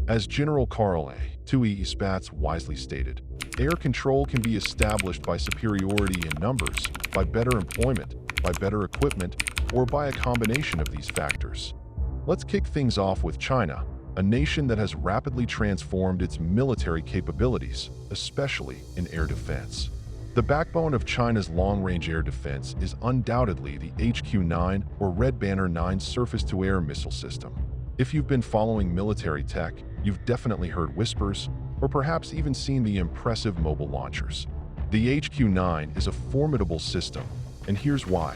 As General Carl A. THAAD Spatz wisely stated, air control can be established by superiority in numbers, by better employment, by better equipment, or by a combination of these factors. Let's kick things off with China, a nation that has rapidly transformed its military capabilities, especially in air defense. The backbone of China's long-range air defense is undoubtedly the HQ-9 or Red Banner 9 surface-to-air missile system. If you've been following military tech, you've definitely heard whispers, or perhaps even seen the impressive mobile launchers. The HQ-9 is a formidable system, and here's why.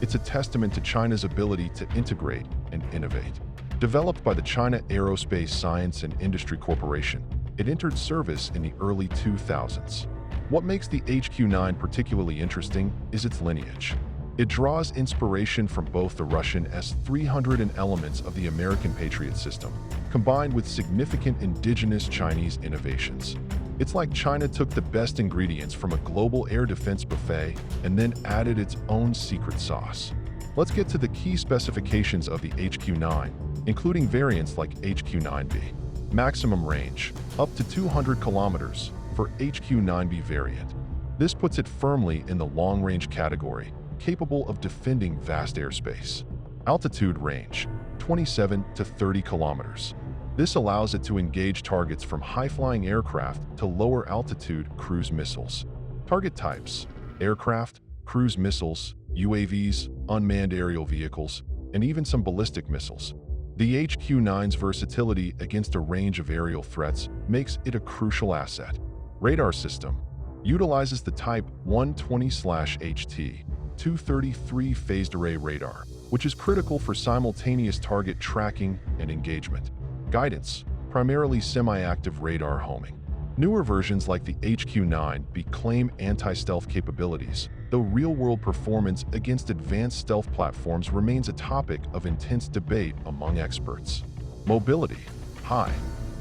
It's a testament to China's ability to integrate and innovate. Developed by the China Aerospace Science and Industry Corporation, it entered service in the early 2000s. What makes the HQ-9 particularly interesting is its lineage. It draws inspiration from both the Russian S-300 and elements of the American Patriot system, combined with significant indigenous Chinese innovations. It's like China took the best ingredients from a global air defense buffet and then added its own secret sauce. Let's get to the key specifications of the HQ-9, including variants like HQ-9B. Maximum range, up to 200 kilometers for HQ-9B variant. This puts it firmly in the long-range category, capable of defending vast airspace. Altitude range, 27 to 30 kilometers. This allows it to engage targets from high-flying aircraft to lower-altitude cruise missiles. Target types, aircraft, cruise missiles, UAVs, unmanned aerial vehicles, and even some ballistic missiles. The HQ-9's versatility against a range of aerial threats makes it a crucial asset. Radar system utilizes the Type 120/HT 233 phased array radar, which is critical for simultaneous target tracking and engagement. Guidance, primarily semi-active radar homing. Newer versions like the HQ-9B claim anti-stealth capabilities, though real-world performance against advanced stealth platforms remains a topic of intense debate among experts. Mobility, high,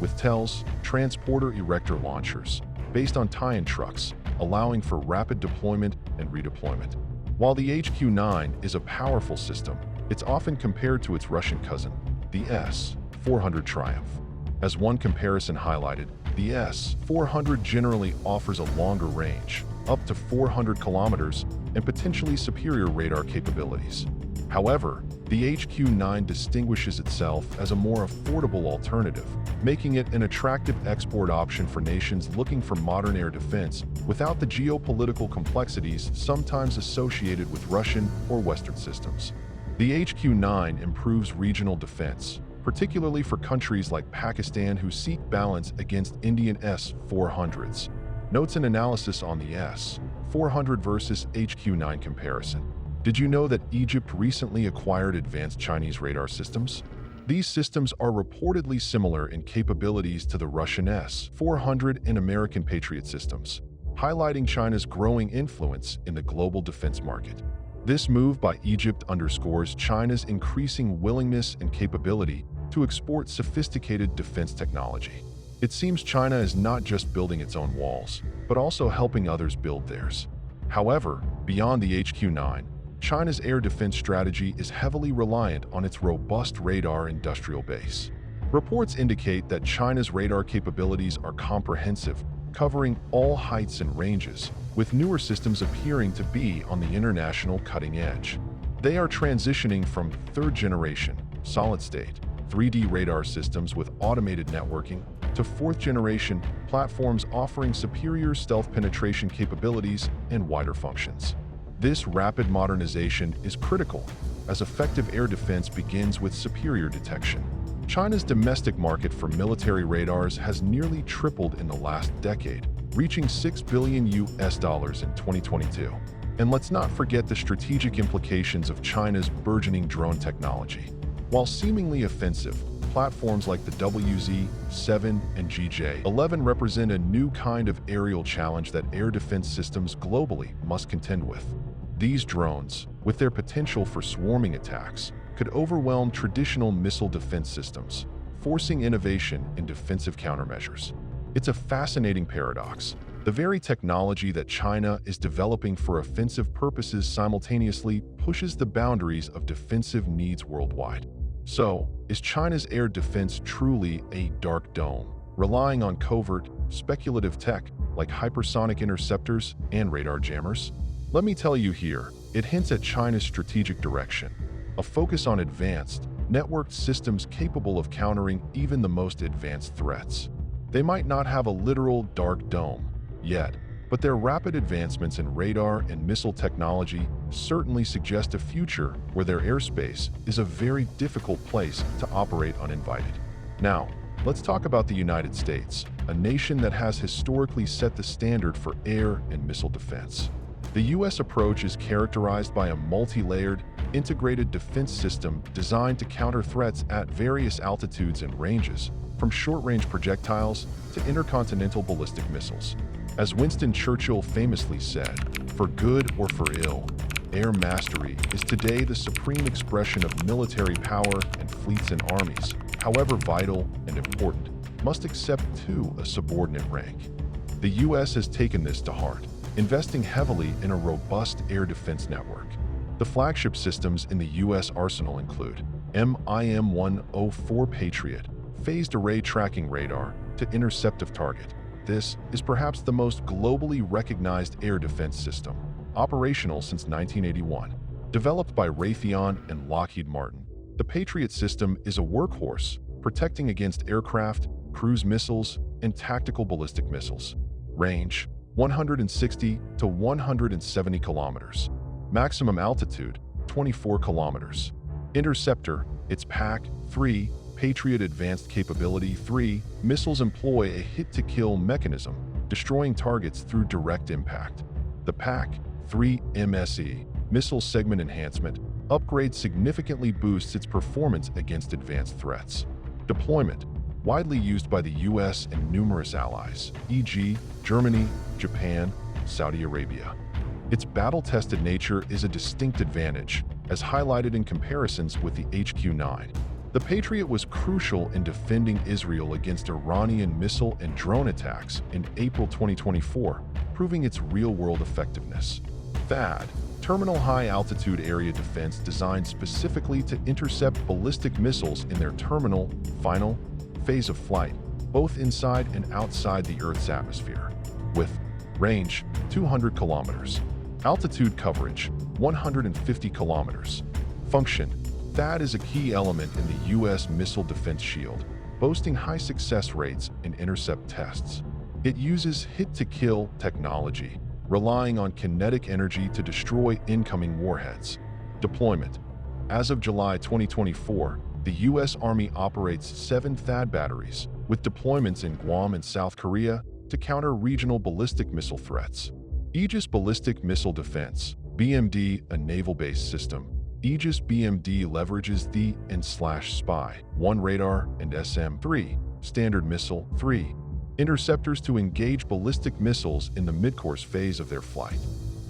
with TELs, transporter erector launchers, based on tie-in trucks, allowing for rapid deployment and redeployment. While the HQ-9 is a powerful system, it's often compared to its Russian cousin, the S-400 Triumph. As one comparison highlighted, the S-400 generally offers a longer range, up to 400 kilometers, and potentially superior radar capabilities. However, the HQ-9 distinguishes itself as a more affordable alternative, making it an attractive export option for nations looking for modern air defense without the geopolitical complexities sometimes associated with Russian or Western systems. The HQ-9 improves regional defense, particularly for countries like Pakistan who seek balance against Indian S-400s. Notes and analysis on the S-400 versus HQ-9 comparison. Did you know that Egypt recently acquired advanced Chinese radar systems? These systems are reportedly similar in capabilities to the Russian S-400 and American Patriot systems, highlighting China's growing influence in the global defense market. This move by Egypt underscores China's increasing willingness and capability to export sophisticated defense technology. It seems China is not just building its own walls, but also helping others build theirs. However, beyond the HQ-9, China's air defense strategy is heavily reliant on its robust radar industrial base. Reports indicate that China's radar capabilities are comprehensive, covering all heights and ranges, with newer systems appearing to be on the international cutting edge. They are transitioning from third-generation, solid-state, 3D radar systems with automated networking to fourth-generation platforms offering superior stealth penetration capabilities and wider functions. This rapid modernization is critical, as effective air defense begins with superior detection. China's domestic market for military radars has nearly tripled in the last decade, reaching $6 billion in 2022. And let's not forget the strategic implications of China's burgeoning drone technology. While seemingly offensive, platforms like the WZ-7 and GJ-11 represent a new kind of aerial challenge that air defense systems globally must contend with. These drones, with their potential for swarming attacks, could overwhelm traditional missile defense systems, forcing innovation in defensive countermeasures. It's a fascinating paradox. The very technology that China is developing for offensive purposes simultaneously pushes the boundaries of defensive needs worldwide. So, is China's air defense truly a dark dome, relying on covert, speculative tech like hypersonic interceptors and radar jammers? Let me tell you here, it hints at China's strategic direction, a focus on advanced, networked systems capable of countering even the most advanced threats. They might not have a literal dark dome yet, but their rapid advancements in radar and missile technology certainly suggest a future where their airspace is a very difficult place to operate uninvited. Now, let's talk about the United States, a nation that has historically set the standard for air and missile defense. The U.S. approach is characterized by a multi-layered, integrated defense system designed to counter threats at various altitudes and ranges, from short-range projectiles to intercontinental ballistic missiles. As Winston Churchill famously said, "For good or for ill, air mastery is today the supreme expression of military power, and fleets and armies, however vital and important, must accept too a subordinate rank." The U.S. has taken this to heart, investing heavily in a robust air defense network. The flagship systems in the U.S. arsenal include MIM-104 Patriot, phased array tracking radar to intercept a target. This is perhaps the most globally recognized air defense system, operational since 1981. Developed by Raytheon and Lockheed Martin, the Patriot system is a workhorse, protecting against aircraft, cruise missiles, and tactical ballistic missiles. Range: 160 to 170 kilometers. Maximum altitude: 24 kilometers. Interceptor: its PAC-3 Patriot Advanced Capability 3 missiles employ a hit-to-kill mechanism, destroying targets through direct impact. The PAC-3 MSE missile segment enhancement upgrade significantly boosts its performance against advanced threats. Deployment: widely used by the U.S. and numerous allies, e.g., Germany, Japan, Saudi Arabia. Its battle-tested nature is a distinct advantage, as highlighted in comparisons with the HQ-9. The Patriot was crucial in defending Israel against Iranian missile and drone attacks in April 2024, proving its real-world effectiveness. THAAD, Terminal High Altitude Area Defense, designed specifically to intercept ballistic missiles in their terminal, final phase of flight, both inside and outside the Earth's atmosphere. With range: 200 kilometers. Altitude coverage: 150 kilometers. Function: THAAD is a key element in the U.S. missile defense shield, boasting high success rates in intercept tests. It uses hit-to-kill technology, relying on kinetic energy to destroy incoming warheads. Deployment: as of July 2024, the U.S. Army operates 7 THAAD batteries, with deployments in Guam and South Korea to counter regional ballistic missile threats. Aegis Ballistic Missile Defense, BMD, a naval-based system. Aegis BMD leverages the N/Spy-1 radar and SM-3 Standard Missile 3 interceptors to engage ballistic missiles in the mid-course phase of their flight.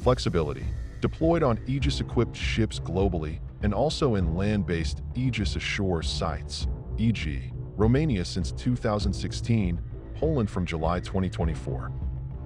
Flexibility: deployed on Aegis-equipped ships globally and also in land-based Aegis ashore sites, e.g., Romania since 2016, Poland from July 2024.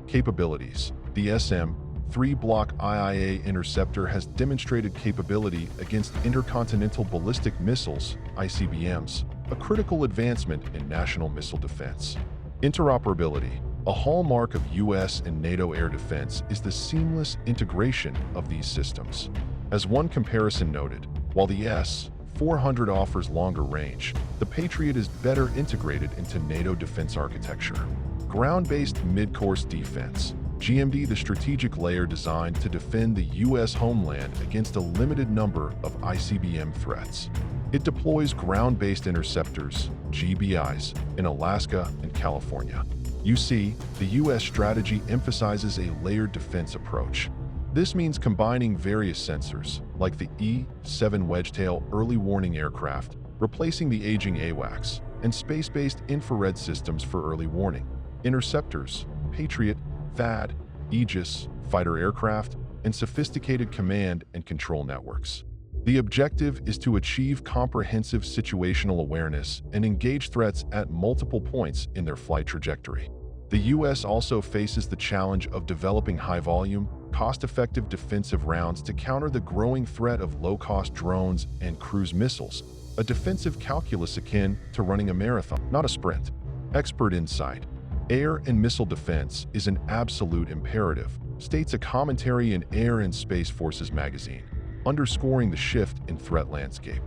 Capabilities: the SM-3 Block IIA interceptor has demonstrated capability against intercontinental ballistic missiles, ICBMs, a critical advancement in national missile defense. Interoperability: a hallmark of U.S. and NATO air defense is the seamless integration of these systems. As one comparison noted, while the S-400 offers longer range, the Patriot is better integrated into NATO defense architecture. Ground-based mid-course defense, GMD, the strategic layer designed to defend the U.S. homeland against a limited number of ICBM threats. It deploys ground-based interceptors, GBIs, in Alaska and California. You see, the U.S. strategy emphasizes a layered defense approach. This means combining various sensors, like the E-7 Wedgetail early warning aircraft, replacing the aging AWACS, and space-based infrared systems for early warning. Interceptors, Patriot, THAAD, Aegis, fighter aircraft, and sophisticated command and control networks. The objective is to achieve comprehensive situational awareness and engage threats at multiple points in their flight trajectory. The U.S. also faces the challenge of developing high-volume, cost-effective defensive rounds to counter the growing threat of low-cost drones and cruise missiles, a defensive calculus akin to running a marathon, not a sprint. Expert insight. Air and missile defense is an absolute imperative, states a commentary in Air and Space Forces magazine, underscoring the shift in threat landscape.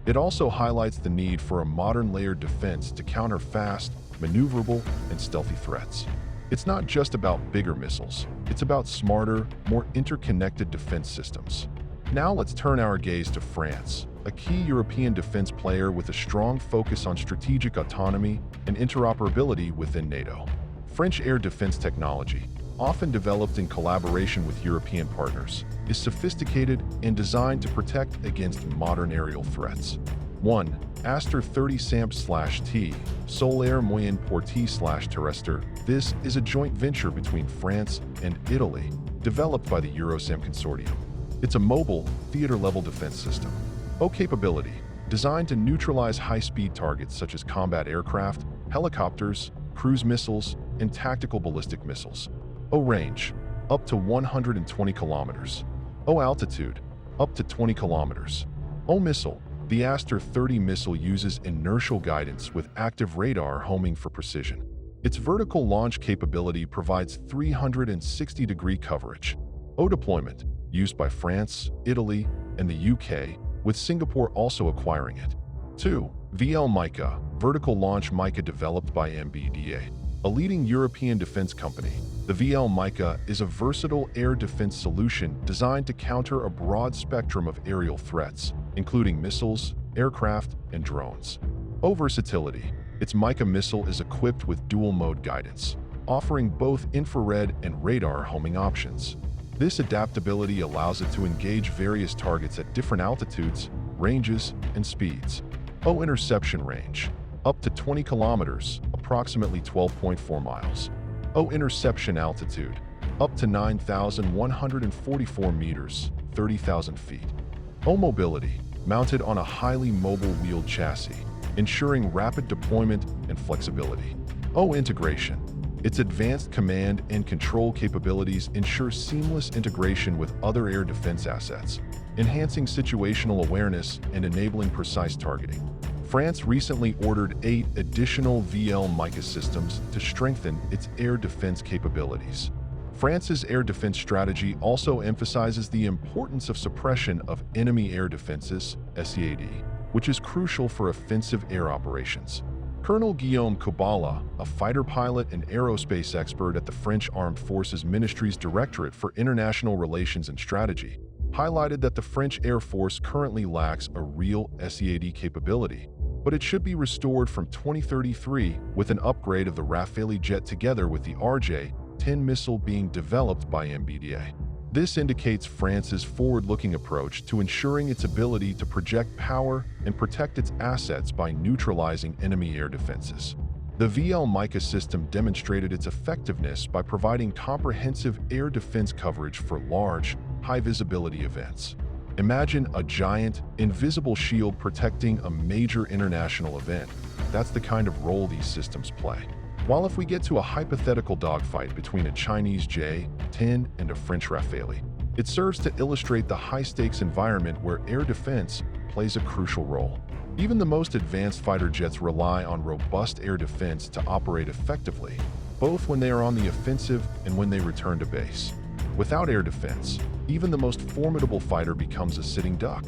It also highlights the need for a modern layered defense to counter fast, maneuverable, and stealthy threats. It's not just about bigger missiles, it's about smarter, more interconnected defense systems. Now let's turn our gaze to France, a key European defense player with a strong focus on strategic autonomy and interoperability within NATO. French air defense technology, often developed in collaboration with European partners, is sophisticated and designed to protect against modern aerial threats. 1. Aster 30 SAMP-T, Sol-Air Moyen Portée/Terrestre. This is a joint venture between France and Italy, developed by the Eurosam Consortium. It's a mobile, theater-level defense system. O capability, designed to neutralize high-speed targets such as combat aircraft, helicopters, cruise missiles, and tactical ballistic missiles. O range, up to 120 kilometers. O altitude, up to 20 kilometers. O missile, the Aster 30 missile uses inertial guidance with active radar homing for precision. Its vertical launch capability provides 360-degree coverage. O deployment, used by France, Italy, and the UK, with Singapore also acquiring it. 2. VL Mica, vertical launch Mica developed by MBDA, a leading European defense company. The VL Mica is a versatile air defense solution designed to counter a broad spectrum of aerial threats, including missiles, aircraft, and drones. O versatility, its Mica missile is equipped with dual-mode guidance, offering both infrared and radar homing options. This adaptability allows it to engage various targets at different altitudes, ranges, and speeds. O interception range, up to 20 kilometers, approximately 12.4 miles. O interception altitude, up to 9,144 meters, 30,000 feet. O mobility, mounted on a highly mobile wheeled chassis, ensuring rapid deployment and flexibility. O integration, its advanced command and control capabilities ensure seamless integration with other air defense assets, enhancing situational awareness and enabling precise targeting. France recently ordered 8 additional VL Mica systems to strengthen its air defense capabilities. France's air defense strategy also emphasizes the importance of suppression of enemy air defenses, SAD, which is crucial for offensive air operations. Colonel Guillaume Kubala, a fighter pilot and aerospace expert at the French Armed Forces Ministry's Directorate for International Relations and Strategy, highlighted that the French Air Force currently lacks a real SAD capability, but it should be restored from 2033 with an upgrade of the Rafale jet together with the RJ-10 missile being developed by MBDA. This indicates France's forward-looking approach to ensuring its ability to project power and protect its assets by neutralizing enemy air defenses. The VL Mica system demonstrated its effectiveness by providing comprehensive air defense coverage for large, high-visibility events. Imagine a giant, invisible shield protecting a major international event. That's the kind of role these systems play. While if we get to a hypothetical dogfight between a Chinese J-10 and a French Rafale, it serves to illustrate the high-stakes environment where air defense plays a crucial role. Even the most advanced fighter jets rely on robust air defense to operate effectively, both when they are on the offensive and when they return to base. Without air defense, even the most formidable fighter becomes a sitting duck.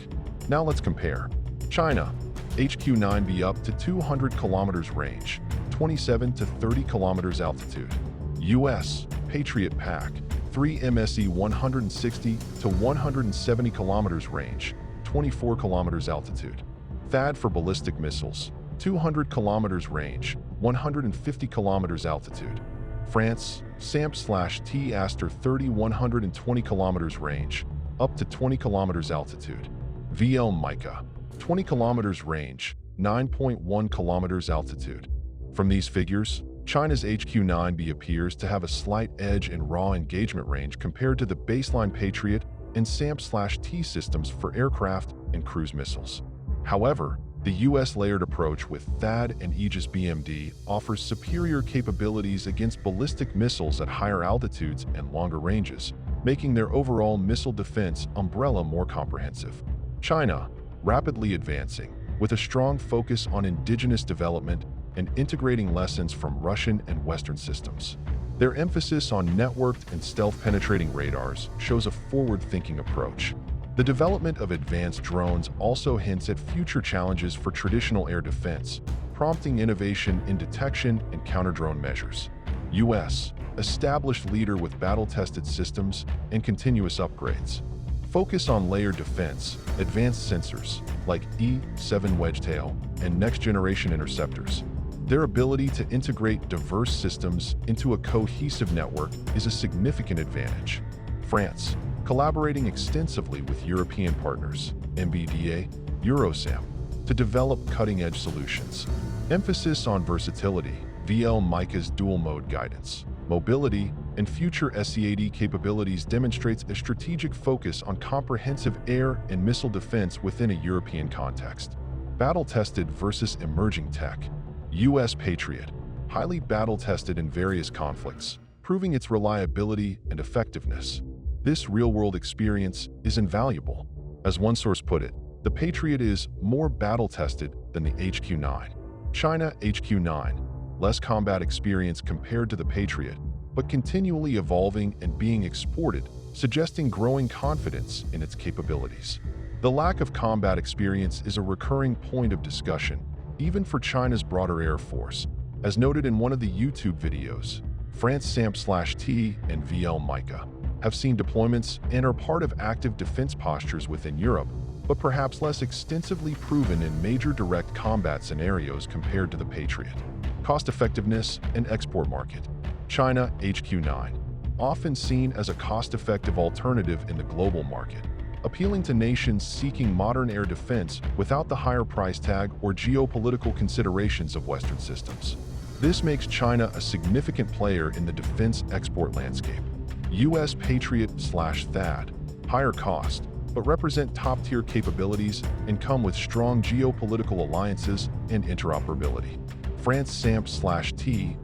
Now let's compare. China, HQ-9B up to 200 kilometers range, 27 to 30 kilometers altitude. US Patriot Pack, 3 MSE 160 to 170 kilometers range, 24 kilometers altitude. THAAD for ballistic missiles, 200 kilometers range, 150 kilometers altitude. France, SAMP-T Aster 30 120 kilometers range, up to 20 kilometers altitude. VL Mica, 20 kilometers range, 9.1 kilometers altitude. From these figures, China's HQ-9B appears to have a slight edge in raw engagement range compared to the baseline Patriot and SAMP-T systems for aircraft and cruise missiles. However, the U.S. layered approach with THAAD and Aegis BMD offers superior capabilities against ballistic missiles at higher altitudes and longer ranges, making their overall missile defense umbrella more comprehensive. China, rapidly advancing, with a strong focus on indigenous development and integrating lessons from Russian and Western systems. Their emphasis on networked and stealth-penetrating radars shows a forward-thinking approach. The development of advanced drones also hints at future challenges for traditional air defense, prompting innovation in detection and counter-drone measures. US, established leader with battle-tested systems and continuous upgrades. Focus on layered defense, advanced sensors like E-7 Wedgetail and next-generation interceptors. Their ability to integrate diverse systems into a cohesive network is a significant advantage. France, collaborating extensively with European partners, MBDA, Eurosam, to develop cutting-edge solutions. Emphasis on versatility, VL Mica's dual-mode guidance, mobility, and future SAMP-T capabilities demonstrates a strategic focus on comprehensive air and missile defense within a European context. Battle-tested versus emerging tech. US Patriot, highly battle-tested in various conflicts, proving its reliability and effectiveness. This real-world experience is invaluable. As one source put it, the Patriot is more battle-tested than the HQ-9. China HQ-9, less combat experience compared to the Patriot, but continually evolving and being exported, suggesting growing confidence in its capabilities. The lack of combat experience is a recurring point of discussion, even for China's broader air force. As noted in one of the YouTube videos, France SAMP-T and VL Mica have seen deployments and are part of active defense postures within Europe, but perhaps less extensively proven in major direct combat scenarios compared to the Patriot. Cost-effectiveness and export market. China HQ-9, often seen as a cost-effective alternative in the global market, appealing to nations seeking modern air defense without the higher price tag or geopolitical considerations of Western systems. This makes China a significant player in the defense export landscape. US Patriot/THAAD, higher cost, but represent top-tier capabilities and come with strong geopolitical alliances and interoperability. France SAMP-T/VL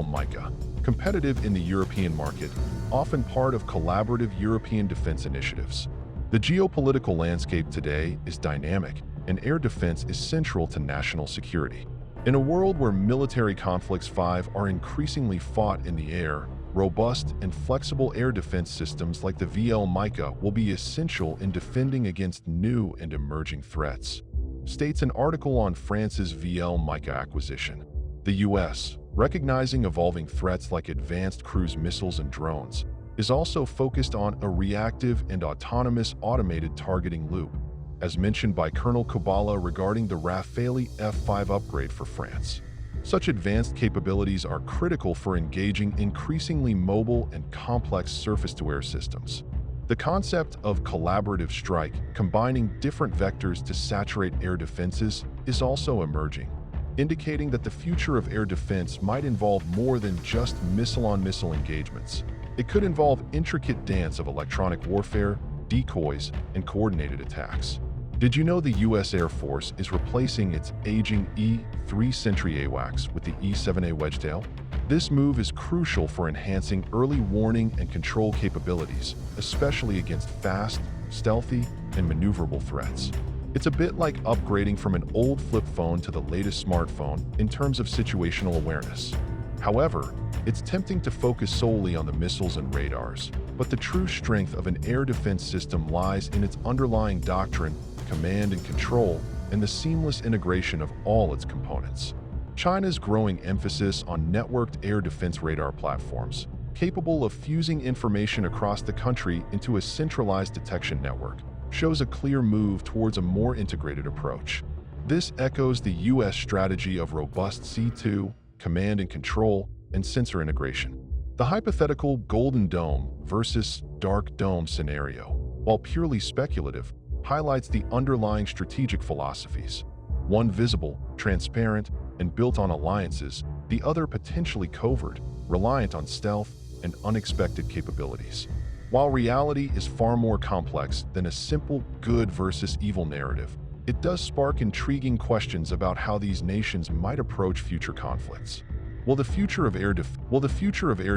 Mica, competitive in the European market, often part of collaborative European defense initiatives. The geopolitical landscape today is dynamic, and air defense is central to national security. In a world where military conflicts are increasingly fought in the air, robust and flexible air defense systems like the VL Mica will be essential in defending against new and emerging threats. States an article on France's VL Mica acquisition. The US, recognizing evolving threats like advanced cruise missiles and drones, is also focused on a reactive and autonomous automated targeting loop, as mentioned by Colonel Kubala regarding the Rafale F-5 upgrade for France. Such advanced capabilities are critical for engaging increasingly mobile and complex surface-to-air systems. The concept of collaborative strike, combining different vectors to saturate air defenses, is also emerging, indicating that the future of air defense might involve more than just missile-on-missile engagements. It could involve intricate dance of electronic warfare, decoys, and coordinated attacks. Did you know the US Air Force is replacing its aging E-3 Sentry AWACS with the E-7A Wedgetail? This move is crucial for enhancing early warning and control capabilities, especially against fast, stealthy, and maneuverable threats. It's a bit like upgrading from an old flip phone to the latest smartphone in terms of situational awareness. However, it's tempting to focus solely on the missiles and radars, but the true strength of an air defense system lies in its underlying doctrine, command and control, and the seamless integration of all its components. China's growing emphasis on networked air defense radar platforms, capable of fusing information across the country into a centralized detection network, shows a clear move towards a more integrated approach. This echoes the US strategy of robust C2, command and control, and sensor integration. The hypothetical Golden Dome versus Dark Dome scenario, while purely speculative, highlights the underlying strategic philosophies. One visible, transparent, and built on alliances, the other potentially covert, reliant on stealth and unexpected capabilities. While reality is far more complex than a simple good versus evil narrative, it does spark intriguing questions about how these nations might approach future conflicts. Will the future of air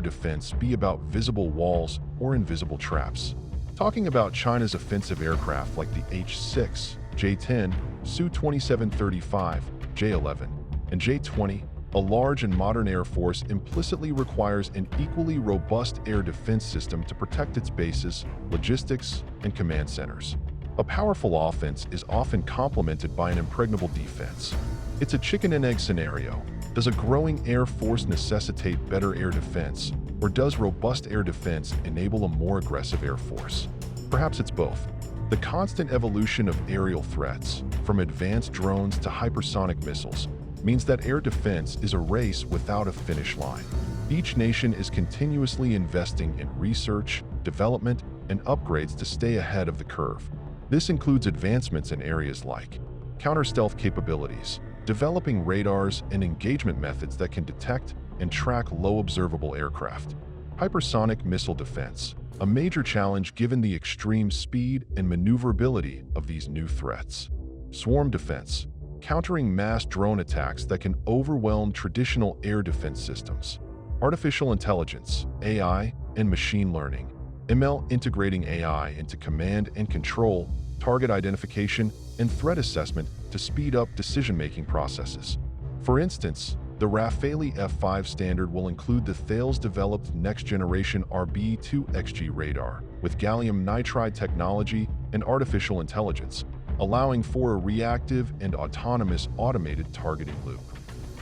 defense be about visible walls or invisible traps? Talking about China's offensive aircraft like the H-6, J-10, Su-2735, J-11, and J-20, a large and modern Air Force implicitly requires an equally robust air defense system to protect its bases, logistics, and command centers. A powerful offense is often complemented by an impregnable defense. It's a chicken and egg scenario. Does a growing Air Force necessitate better air defense, or does robust air defense enable a more aggressive Air Force? Perhaps it's both. The constant evolution of aerial threats, from advanced drones to hypersonic missiles, means that air defense is a race without a finish line. Each nation is continuously investing in research, development, and upgrades to stay ahead of the curve. This includes advancements in areas like counter-stealth capabilities, developing radars and engagement methods that can detect and track low-observable aircraft, hypersonic missile defense, a major challenge given the extreme speed and maneuverability of these new threats, swarm defense, countering mass drone attacks that can overwhelm traditional air defense systems, artificial intelligence, AI, and machine learning, ML integrating AI into command and control, target identification, and threat assessment to speed up decision-making processes. For instance, the Rafale F-5 standard will include the THAAD's developed next-generation RB2XG radar with gallium nitride technology and artificial intelligence, allowing for a reactive and autonomous automated targeting loop.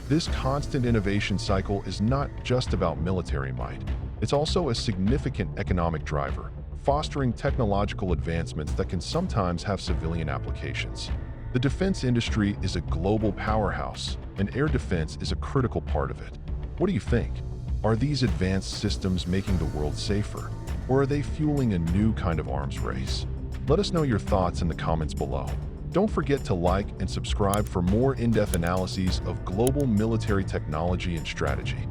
This constant innovation cycle is not just about military might. It's also a significant economic driver, fostering technological advancements that can sometimes have civilian applications. The defense industry is a global powerhouse, and air defense is a critical part of it. What do you think? Are these advanced systems making the world safer, or are they fueling a new kind of arms race? Let us know your thoughts in the comments below. Don't forget to like and subscribe for more in-depth analyses of global military technology and strategy.